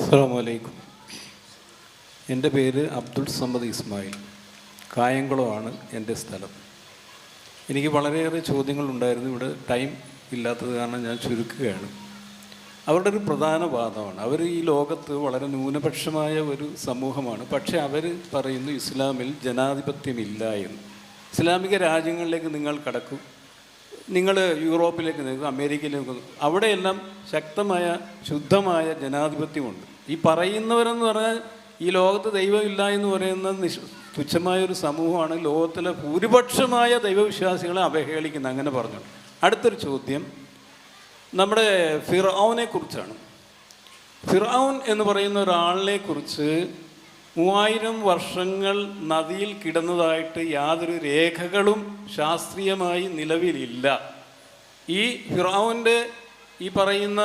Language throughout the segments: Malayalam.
അസ്സലാമു അലൈക്കും. എൻ്റെ പേര് അബ്ദുൾ സമദ് ഇസ്മായിൽ. കായംകുളമാണ് എൻ്റെ സ്ഥലം. എനിക്ക് വളരെയേറെ ചോദ്യങ്ങളുണ്ടായിരുന്നു. ഇവിടെ ടൈം ഇല്ലാത്തത് കാരണം ഞാൻ ചുരുക്കുകയാണ്. അവരുടെ ഒരു പ്രധാന വാദമാണ്, അവർ ഈ ലോകത്ത് വളരെ ന്യൂനപക്ഷമായ ഒരു സമൂഹമാണ്. പക്ഷേ അവർ പറയുന്നു ഇസ്ലാമിൽ ജനാധിപത്യമില്ല എന്ന്. ഇസ്ലാമിക രാജ്യങ്ങളിലേക്ക് നിങ്ങൾ കടക്കും, നിങ്ങൾ യൂറോപ്പിലേക്ക് നിൽക്കും, അമേരിക്കയിലേക്ക് നിൽക്കും, അവിടെയെല്ലാം ശക്തമായ ശുദ്ധമായ ജനാധിപത്യമുണ്ട്. ഈ പറയുന്നവരെന്ന് പറഞ്ഞാൽ ഈ ലോകത്ത് ദൈവമില്ല എന്ന് പറയുന്ന തുച്ഛമായൊരു സമൂഹമാണ് ലോകത്തിലെ ഭൂരിപക്ഷമായ ദൈവവിശ്വാസികളെ അവഹേളിക്കുന്നത്. അങ്ങനെ പറഞ്ഞു. അടുത്തൊരു ചോദ്യം നമ്മുടെ ഫിർഔനെ കുറിച്ചാണ്. ഫിർഔൻ എന്ന് പറയുന്ന ഒരാളിനെ കുറിച്ച് 3000 വർഷങ്ങൾ നദിയിൽ കിടന്നതായിട്ട് യാതൊരു രേഖകളും ശാസ്ത്രീയമായി നിലവിലില്ല. ഈ ഫിർഔൻ്റെ ഈ പറയുന്ന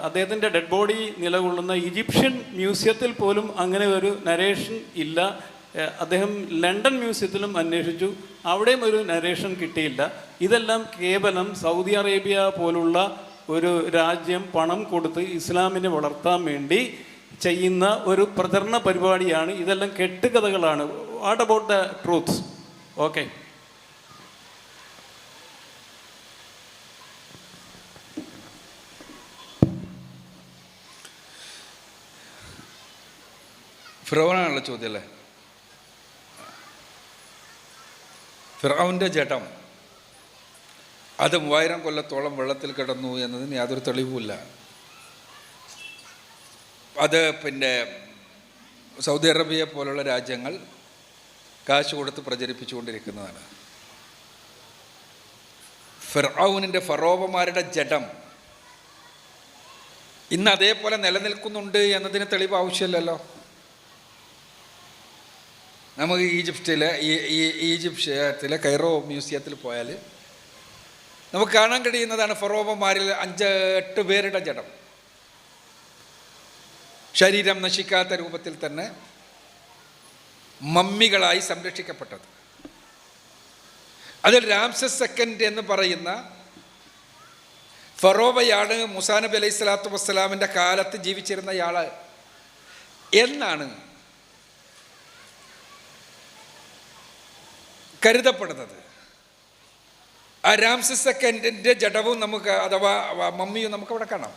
അദ്ദേഹത്തിൻ്റെ ഡെഡ് ബോഡി നിലകൊള്ളുന്ന ഈജിപ്ഷ്യൻ മ്യൂസിയത്തിൽ പോലും അങ്ങനെ ഒരു നരേഷൻ ഇല്ല. അദ്ദേഹം ലണ്ടൻ മ്യൂസിയത്തിലും അന്വേഷിച്ചു, അവിടെയും ഒരു നരേഷൻ കിട്ടിയില്ല. ഇതെല്ലാം കേവലം സൗദി അറേബ്യ പോലുള്ള ഒരു രാജ്യം പണം കൊടുത്ത് ഇസ്ലാമിനെ വളർത്താൻ വേണ്ടി ചെയ്യുന്ന ഒരു പ്രചരണ പരിപാടിയാണ്. ഇതെല്ലാം കെട്ടുകഥകളാണ്. What about the truth? Okay. ഫിറൗനാണുള്ള ചോദ്യം അല്ലേ? ഫിറൗൻ്റെ ജഡം അത് 3000 കൊല്ലത്തോളം വെള്ളത്തിൽ കിടന്നു എന്നതിന് യാതൊരു തെളിവുമില്ല. അത് സൗദി അറേബ്യ പോലുള്ള രാജ്യങ്ങൾ കാശ് കൊടുത്ത് പ്രചരിപ്പിച്ചുകൊണ്ടിരിക്കുന്നതാണ്. ഫിർഔനിൻ്റെ ഫറോവമാരുടെ ജഡം ഇന്ന് അതേപോലെ നിലനിൽക്കുന്നുണ്ട് എന്നതിന് തെളിവ് ആവശ്യമില്ലല്ലോ. നമുക്ക് ഈജിപ്തിലെ കൈറോ മ്യൂസിയത്തിൽ പോയാൽ നമുക്ക് കാണാൻ കഴിയുന്നതാണ് ഫറോവമാരിൽ 5-8 പേരുടെ ജഡം ശരീരം നശിക്കാത്ത രൂപത്തിൽ തന്നെ മമ്മികളായി സംരക്ഷിക്കപ്പെട്ടത്. അതിൽ രാംസസ് സെക്കൻഡ് എന്ന് പറയുന്ന ഫറോവയാണ് മൂസാ നബി അലൈഹി സ്വലാത്തു വസ്സലാമിൻ്റെ കാലത്ത് ജീവിച്ചിരുന്നയാൾ എന്നാണ് കരുതപ്പെടുന്നത്. ആ രാംസസ് സെക്കൻഡിൻ്റെ ജഡവും നമുക്ക് അഥവാ മമ്മിയും നമുക്ക് അവിടെ കാണാം.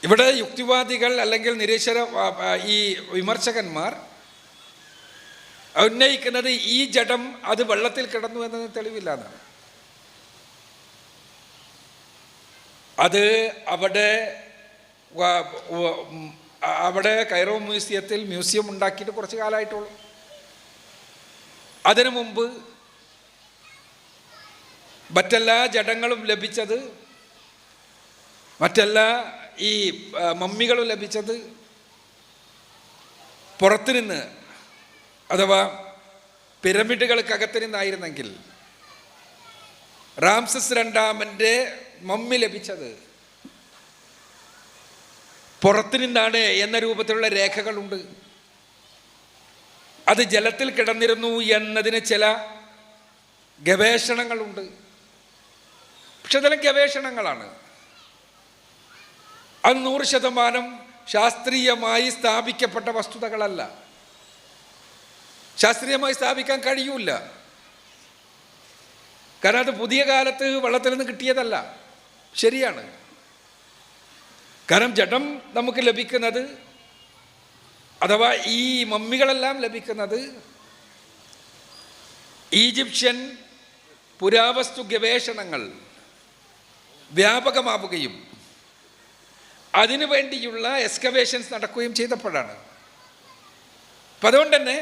ഇവിടെ യുക്തിവാദികൾ അല്ലെങ്കിൽ ഈ വിമർശകന്മാർ ഉന്നയിക്കുന്നത് ഈ ജഡം അത് വെള്ളത്തിൽ കിടന്നു എന്നതിന് തെളിവില്ല എന്നാണ്. അത് അവിടെ കൈറോ മ്യൂസിയം ഉണ്ടാക്കിയിട്ട് കുറച്ച് കാലമായിട്ടുള്ളൂ. അതിനു മുമ്പ് മറ്റെല്ലാ ജഡങ്ങളും ലഭിച്ചത്, മറ്റെല്ലാ ഈ മമ്മികളും ലഭിച്ചത് പുറത്തുനിന്ന് അഥവാ പിരമിഡുകൾക്കകത്ത് നിന്നായിരുന്നെങ്കിൽ റാംസസ് രണ്ടാമൻ്റെ മമ്മി ലഭിച്ചത് പുറത്തു നിന്നാണ് എന്ന രൂപത്തിലുള്ള രേഖകളുണ്ട്. അത് ജലത്തിൽ കിടന്നിരുന്നു എന്നതിന് ചില ഗവേഷണങ്ങളുണ്ട്. പക്ഷെ അതെല്ലാം ഗവേഷണങ്ങളാണ്. അത് 100% ശാസ്ത്രീയമായി സ്ഥാപിക്കപ്പെട്ട വസ്തുതകളല്ല. ശാസ്ത്രീയമായി സ്ഥാപിക്കാൻ കഴിയൂല. കാരണം അത് പുതിയ കാലത്ത് വെള്ളത്തിൽ നിന്ന് കിട്ടിയതല്ല. ശരിയാണ്. കാരണം ജഡം നമുക്ക് ലഭിക്കുന്നത് അഥവാ ഈ മമ്മികളെല്ലാം ലഭിക്കുന്നത് ഈജിപ്ഷ്യൻ പുരാവസ്തു ഗവേഷണങ്ങൾ വ്യാപകമാവുകയും അതിനു വേണ്ടിയുള്ള എക്സ്കവേഷൻസ് നടക്കുകയും ചെയ്തപ്പോഴാണ്. അപ്പം അതുകൊണ്ട് തന്നെ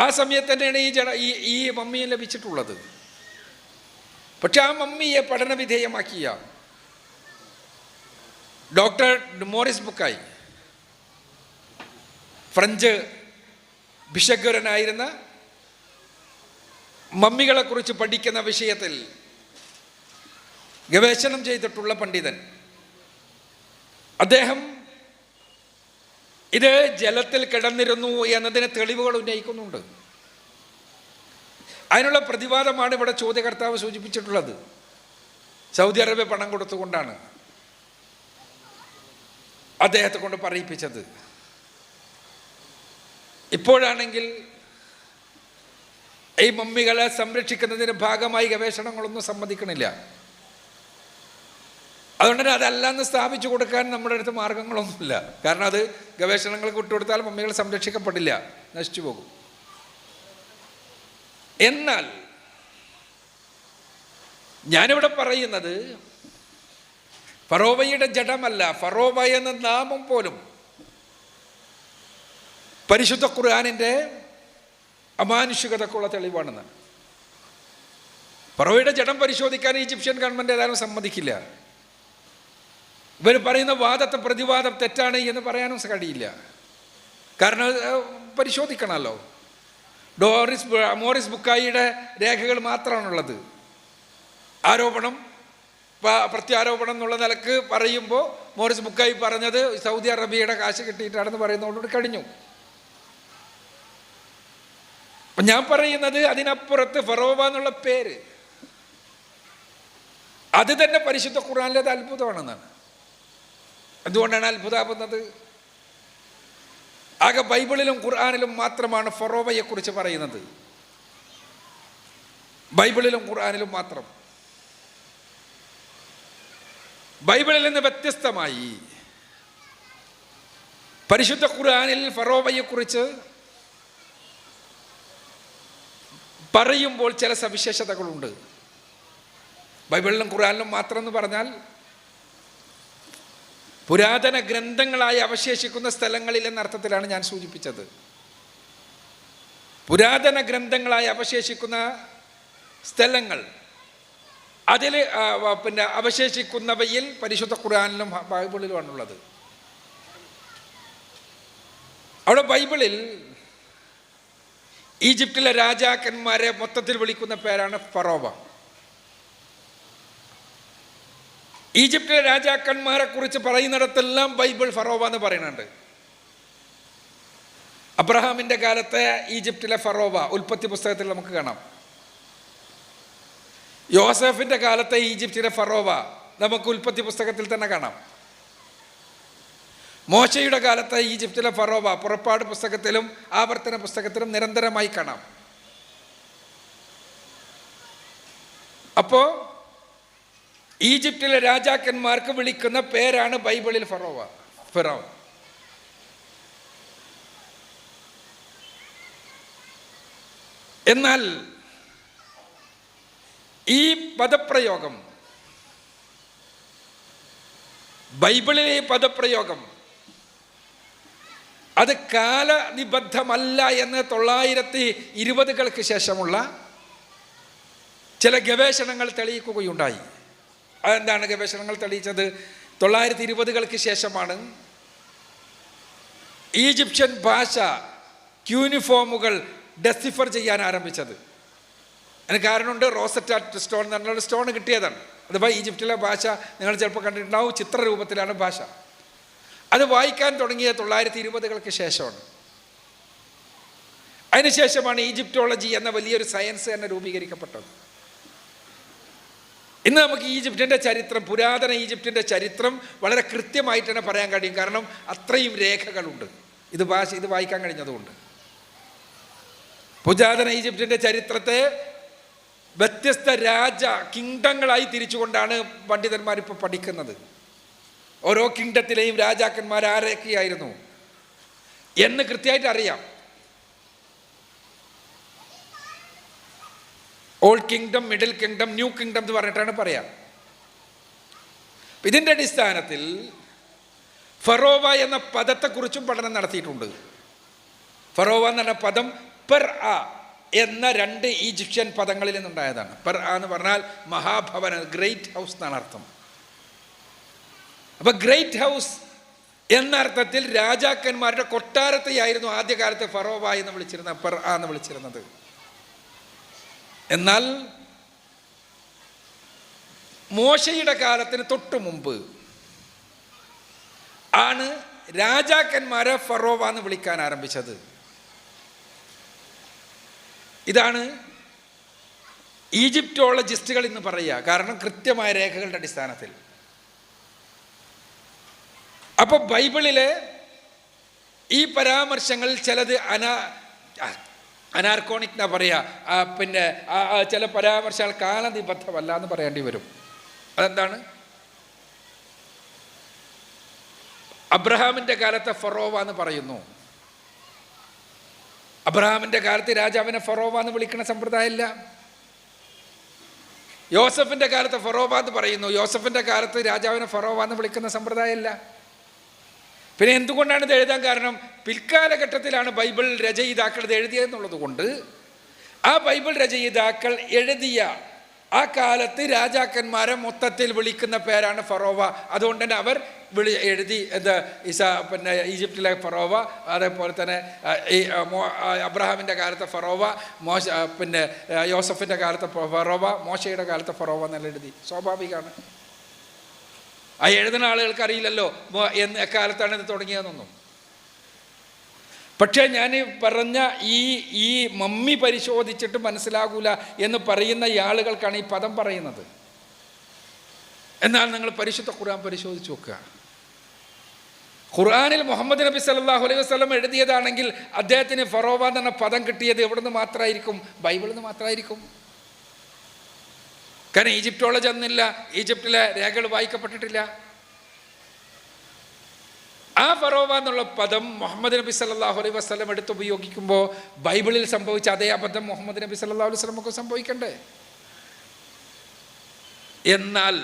ആ സമയത്ത് തന്നെയാണ് ഈ മമ്മിയെ ലഭിച്ചിട്ടുള്ളത്. പക്ഷെ ആ മമ്മിയെ പഠനവിധേയമാക്കിയ ഡോക്ടർ മോറിസ് ബുക്കായി, ഫ്രഞ്ച് ഭിഷഗ്വരനായിരുന്ന മമ്മികളെക്കുറിച്ച് പഠിക്കുന്ന വിഷയത്തിൽ ഗവേഷണം ചെയ്തിട്ടുള്ള പണ്ഡിതൻ, അദ്ദേഹം ഇത് ജലത്തിൽ കിടന്നിരുന്നു എന്നതിന് തെളിവുകൾ ഉന്നയിക്കുന്നുണ്ട്. അതിനുള്ള പ്രതിവാദമാണ് ഇവിടെ ചോദ്യകർത്താവ് സൂചിപ്പിച്ചിട്ടുള്ളത്. സൗദി അറേബ്യ പണം കൊടുത്തുകൊണ്ടാണ്. അദ്ദേഹത്തെ കൊണ്ട് പറയിപ്പിച്ചത്. ഇപ്പോഴാണെങ്കിൽ ഈ മമ്മികളെ സംരക്ഷിക്കുന്നതിന് ഭാഗമായി ഗവേഷണങ്ങളൊന്നും സമ്മതിക്കണില്ല. അതുകൊണ്ട് തന്നെ അതല്ലാന്ന് സ്ഥാപിച്ചു കൊടുക്കാൻ നമ്മുടെ അടുത്ത് മാർഗങ്ങളൊന്നുമില്ല. കാരണം അത് ഗവേഷണങ്ങൾക്ക് വിട്ടുകൊടുത്താൽ മമ്മികൾ സംരക്ഷിക്കപ്പെടില്ല, നശിച്ചു പോകും. എന്നാൽ ഞാനിവിടെ പറയുന്നത് ഫറോവയുടെ ജഡമല്ല, ഫറോവ എന്ന നാമം പോലും പരിശുദ്ധ ഖുർആനിൻ്റെ അമാനുഷികതക്കുള്ള തെളിവാണെന്ന്. ഫറോവയുടെ ജഡം പരിശോധിക്കാൻ ഈജിപ്ഷ്യൻ ഗവൺമെൻറ് ഏതായാലും സമ്മതിക്കില്ല. ഇവർ പറയുന്ന വാദത്തെ പ്രതിവാദം തെറ്റാണ് എന്ന് പറയാനും കഴിയില്ല. കാരണം പരിശോധിക്കണമല്ലോ. മോറിസ് ബുക്കായിയുടെ രേഖകൾ മാത്രമാണുള്ളത്. ആരോപണം പ്രത്യാരോപണം എന്നുള്ള നിലക്ക് പറയുമ്പോൾ മോറിസ് ബുക്കായി പറഞ്ഞത് സൗദി അറേബ്യയുടെ കാശ് കിട്ടിയിട്ടാണെന്ന് പറയുന്നതോടുകൂടി കഴിഞ്ഞു. അപ്പം ഞാൻ പറയുന്നത് അതിനപ്പുറത്ത് ഫറോവ എന്നുള്ള പേര് അത് തന്നെ പരിശുദ്ധ ഖുർആനിലേത് അത്ഭുതമാണെന്നാണ്. എന്തുകൊണ്ടാണ് അത്ഭുതമാകുന്നത്? ആകെ ബൈബിളിലും ഖുർആനിലും മാത്രമാണ് ഫറോവയെക്കുറിച്ച് പറയുന്നത്. ബൈബിളിലും ഖുർആനിലും മാത്രം. ബൈബിളിൽ നിന്ന് വ്യത്യസ്തമായി പരിശുദ്ധ ഖുർആനിൽ ഫറോവയെക്കുറിച്ച് പറയുമ്പോൾ ചില സവിശേഷതകളുണ്ട്. ബൈബിളിലും ഖുർആനിലും മാത്രം എന്ന് പറഞ്ഞാൽ പുരാതന ഗ്രന്ഥങ്ങളായി അവശേഷിക്കുന്ന സ്ഥലങ്ങളിൽ എന്ന അർത്ഥത്തിലാണ് ഞാൻ സൂചിപ്പിച്ചത്. പുരാതന ഗ്രന്ഥങ്ങളായി അവശേഷിക്കുന്ന സ്ഥലങ്ങൾ, അതിൽ അവശേഷിക്കുന്നവയിൽ പരിശുദ്ധ ഖുർആനിലും ബൈബിളിലുമാണുള്ളത്. അവിടെ ബൈബിളിൽ ഈജിപ്തിലെ രാജാക്കന്മാരെ മൊത്തത്തിൽ വിളിക്കുന്ന പേരാണ് ഫറോവ. ഈജിപ്തിലെ രാജാക്കന്മാരെ കുറിച്ച് പറയുന്നിടത്തെല്ലാം ബൈബിൾ ഫറോവ എന്ന് പറയുന്നുണ്ട്. അബ്രഹാമിൻ്റെ കാലത്തെ ഈജിപ്തിലെ ഫറോവ ഉൽപ്പത്തി പുസ്തകത്തിൽ നമുക്ക് കാണാം. യോസഫിൻ്റെ കാലത്തെ ഈജിപ്തിലെ ഫറോവ നമുക്ക് ഉൽപ്പത്തി പുസ്തകത്തിൽ തന്നെ കാണാം. മോശയുടെ കാലത്തെ ഈജിപ്തിലെ ഫറോവ പുറപ്പാട് പുസ്തകത്തിലും ആവർത്തന പുസ്തകത്തിലും നിരന്തരമായി കാണാം. അപ്പോൾ ഈജിപ്തിലെ രാജാക്കന്മാർക്ക് വിളിക്കുന്ന പേരാണ് ബൈബിളിൽ ഫറോവ. എന്നാൽ ഈ പദപ്രയോഗം, ബൈബിളിലെ ഈ പദപ്രയോഗം അത് കാലനിബദ്ധമല്ല എന്ന് 920-കൾക്ക് ശേഷമുള്ള ചില ഗവേഷണങ്ങൾ തെളിയിക്കുകയുണ്ടായി. അതെന്താണ് ഗവേഷണങ്ങൾ തെളിയിച്ചത്? 920-കൾക്ക് ശേഷമാണ് ഈജിപ്ഷ്യൻ ഭാഷ ക്യൂനിഫോമുകൾ ഡെസിഫർ ചെയ്യാൻ ആരംഭിച്ചത്. അതിന് കാരണമുണ്ട്. റോസറ്റ സ്റ്റോൺ എന്ന് പറഞ്ഞൊരു സ്റ്റോൺ കിട്ടിയതാണ്. അഥവാ ഈജിപ്തിലെ ഭാഷ നിങ്ങൾ ചിലപ്പോൾ കണ്ടിട്ടുണ്ടാവും, ചിത്രരൂപത്തിലാണ് ഭാഷ. അത് വായിക്കാൻ തുടങ്ങിയത് 920-കൾക്ക് ശേഷമാണ്. അതിനുശേഷമാണ് ഈജിപ്റ്റോളജി എന്ന വലിയൊരു സയൻസ് തന്നെ രൂപീകരിക്കപ്പെട്ടത്. ഇന്ന് നമുക്ക് ഈജിപ്തിൻ്റെ ചരിത്രം, പുരാതന ഈജിപ്തിൻ്റെ ചരിത്രം വളരെ കൃത്യമായിട്ട് തന്നെ പറയാൻ കഴിയും. കാരണം അത്രയും രേഖകളുണ്ട്. ഇത് വായിക്കാൻ കഴിഞ്ഞതുകൊണ്ട്. പുരാതന ഈജിപ്തിൻ്റെ ചരിത്രത്തെ വ്യത്യസ്ത കിങ്ഡങ്ങളായി തിരിച്ചുകൊണ്ടാണ് പണ്ഡിതന്മാരിപ്പോൾ പഠിക്കുന്നത്. ഓരോ കിങ്ഡത്തിലെയും രാജാക്കന്മാർ ആരൊക്കെയായിരുന്നു എന്ന് കൃത്യമായിട്ട് അറിയാം. Old kingdom, middle kingdom, new kingdom എന്ന് പറഞ്ഞിട്ടാണ് പറയാം. ഇതിൻ്റെ അടിസ്ഥാനത്തിൽ ഫറോവ എന്ന പദത്തെക്കുറിച്ചും പഠനം നടത്തിയിട്ടുണ്ട്. ഫറോവ എന്ന് പറഞ്ഞ പദം പെർ ആ എന്ന 2 ഈജിപ്ഷ്യൻ പദങ്ങളിൽ നിന്നുണ്ടായതാണ്. പെർ ആ എന്ന് പറഞ്ഞാൽ മഹാഭവൻ, ഗ്രേറ്റ് ഹൗസ് എന്നാണ് അർത്ഥം. അപ്പം ഗ്രേറ്റ് ഹൗസ് എന്ന അർത്ഥത്തിൽ രാജാക്കന്മാരുടെ കൊട്ടാരത്തെയായിരുന്നു ആദ്യകാലത്ത് ഫറോവ എന്ന് വിളിച്ചിരുന്നത്, പെർ ആ എന്ന് വിളിച്ചിരുന്നത്. എന്നാൽ മോശയുടെ കാലത്തിന് തൊട്ടു മുമ്പ് ആണ് രാജാക്കന്മാരെ ഫറോവ എന്ന് വിളിക്കാൻ ആരംഭിച്ചത്. ഇതാണ് ഈജിപ്റ്റോളജിസ്റ്റുകൾ ഇന്ന് പറയുക. കാരണം കൃത്യമായ രേഖകളുടെ അടിസ്ഥാനത്തിൽ അപ്പോൾ ബൈബിളിലെ ഈ പരാമർശങ്ങൾ ചിലത് അനാർക്കോണിക് എന്നാ പറയുക, പിന്നെ ചില പരാമർശങ്ങൾ കാലനിബദ്ധമല്ല എന്ന് പറയേണ്ടി വരും. അതെന്താണ്? അബ്രഹാമിൻ്റെ കാലത്തെ ഫറോവ എന്ന് പറയുന്നു. അബ്രഹാമിൻ്റെ കാലത്ത് രാജാവിനെ ഫറോവ എന്ന് വിളിക്കുന്ന സമ്പ്രദായമില്ല. യോസഫിൻ്റെ കാലത്ത് ഫറോവ എന്ന് പറയുന്നു. യോസഫിൻ്റെ കാലത്ത് രാജാവിനെ ഫറോവ എന്ന് വിളിക്കുന്ന സമ്പ്രദായമില്ല. പിന്നെ എന്തുകൊണ്ടാണ് ഇത് എഴുതാൻ കാരണം? പിൽക്കാലഘട്ടത്തിലാണ് ബൈബിൾ രചയിതാക്കൾ ഇത് എഴുതിയതെന്നുള്ളത് കൊണ്ട് ആ ബൈബിൾ രചയിതാക്കൾ എഴുതിയ ആ കാലത്ത് രാജാക്കന്മാരെ മൊത്തത്തിൽ വിളിക്കുന്ന പേരാണ് ഫറോവ. അതുകൊണ്ട് തന്നെ അവർ എഴുതി പിന്നെ ഈജിപ്തിലെ ഫറോവ, അതേപോലെ തന്നെ അബ്രഹാമിൻ്റെ കാലത്തെ ഫറോവ, പിന്നെ യോസഫിൻ്റെ കാലത്തെ ഫറോവ, മോശയുടെ കാലത്തെ ഫറോവ എന്നെല്ലാം എഴുതി. സ്വാഭാവികമാണ്. ആ എഴുതുന്ന ആളുകൾക്ക് അറിയില്ലല്ലോ എക്കാലത്താണ് ഇത് തുടങ്ങിയതെന്നൊന്നും. പക്ഷേ ഞാൻ പറഞ്ഞ ഈ മമ്മി പരിശോധിച്ചിട്ട് മനസ്സിലാകൂല എന്ന് പറയുന്ന ഈ ആളുകൾക്കാണ് ഈ പദം പറയുന്നത്. എന്നാൽ നിങ്ങൾ പരിശുദ്ധ ഖുർആൻ പരിശോധിച്ച് നോക്കുക. ഖുർആനിൽ മുഹമ്മദ് നബി സല്ലല്ലാഹു അലൈഹി വസല്ലം എഴുതിയതാണെങ്കിൽ അദ്ദേഹത്തിന് ഫറോവ എന്ന പദം കിട്ടിയത് എവിടെ നിന്ന് മാത്രമായിരിക്കും? ബൈബിളിൽ നിന്ന് മാത്രമായിരിക്കും. കാരണം ഈജിപ്റ്റോളം ചെന്നില്ല, ഈജിപ്തിലെ രേഖകൾ വായിക്കപ്പെട്ടിട്ടില്ല. ആ ഫറോവ എന്നുള്ള പദം മുഹമ്മദ് നബി സല്ലല്ലാഹു അലൈഹി വസല്ലം എടുത്ത് ഉപയോഗിക്കുമ്പോൾ ബൈബിളിൽ സംഭവിച്ച അതേ അബദ്ധം മുഹമ്മദ് നബി സല്ലല്ലാഹു അലൈഹി വസല്ലമക്ക് സംഭവിക്കണ്ടേ? എന്നാൽ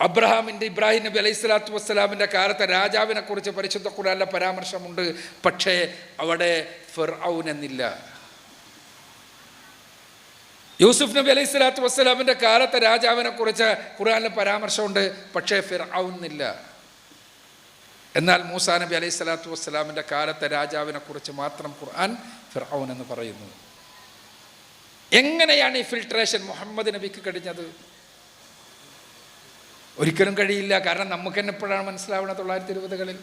ഇബ്രാഹിം നബി അലൈഹി സ്വലാത്തു വസ്സലാമിൻ്റെ കാലത്തെ രാജാവിനെ കുറിച്ച് പരിശുദ്ധ ഖുർആനിലെ പരാമർശമുണ്ട്. പക്ഷേ അവിടെ ഫിർഔൻ എന്നില്ല. യൂസുഫ് നബി അലൈഹി സ്വലാത്തു വസ്സലാമിൻ്റെ കാലത്തെ രാജാവിനെ കുറിച്ച് ഖുർആനിലെ പരാമർശമുണ്ട്. പക്ഷേ ഫിർഔൻ എന്നില്ല. എന്നാൽ മൂസാ നബി അലൈഹി സ്വലാത്തു വസ്സലാമിൻ്റെ കാലത്തെ രാജാവിനെ കുറിച്ച് മാത്രം ഖുർആൻ ഫിർഔൻ എന്ന് പറയുന്നു. എങ്ങനെയാണ് ഈ ഫിൽട്രേഷൻ മുഹമ്മദ് നബിക്ക് കഴിഞ്ഞത്? ഒരിക്കലും കഴിയില്ല. കാരണം നമുക്ക് തന്നെ എപ്പോഴാണ് മനസ്സിലാവുന്നത്? 1920-കളിൽ.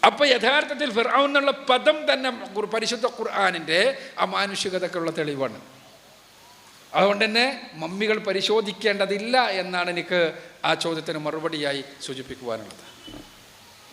അപ്പൊ യഥാർത്ഥത്തിൽ ഫിർഔൻ എന്നുള്ള പദം തന്നെ പരിശുദ്ധ ഖുർആനിൻ്റെ അമാനുഷികതക്കുള്ള തെളിവാണ്. അതുകൊണ്ട് തന്നെ മമ്മികൾ പരിശോധിക്കേണ്ടതില്ല എന്നാണ് എനിക്ക് ആ ചോദ്യത്തിന് മറുപടിയായി സൂചിപ്പിക്കുവാനുള്ളത്.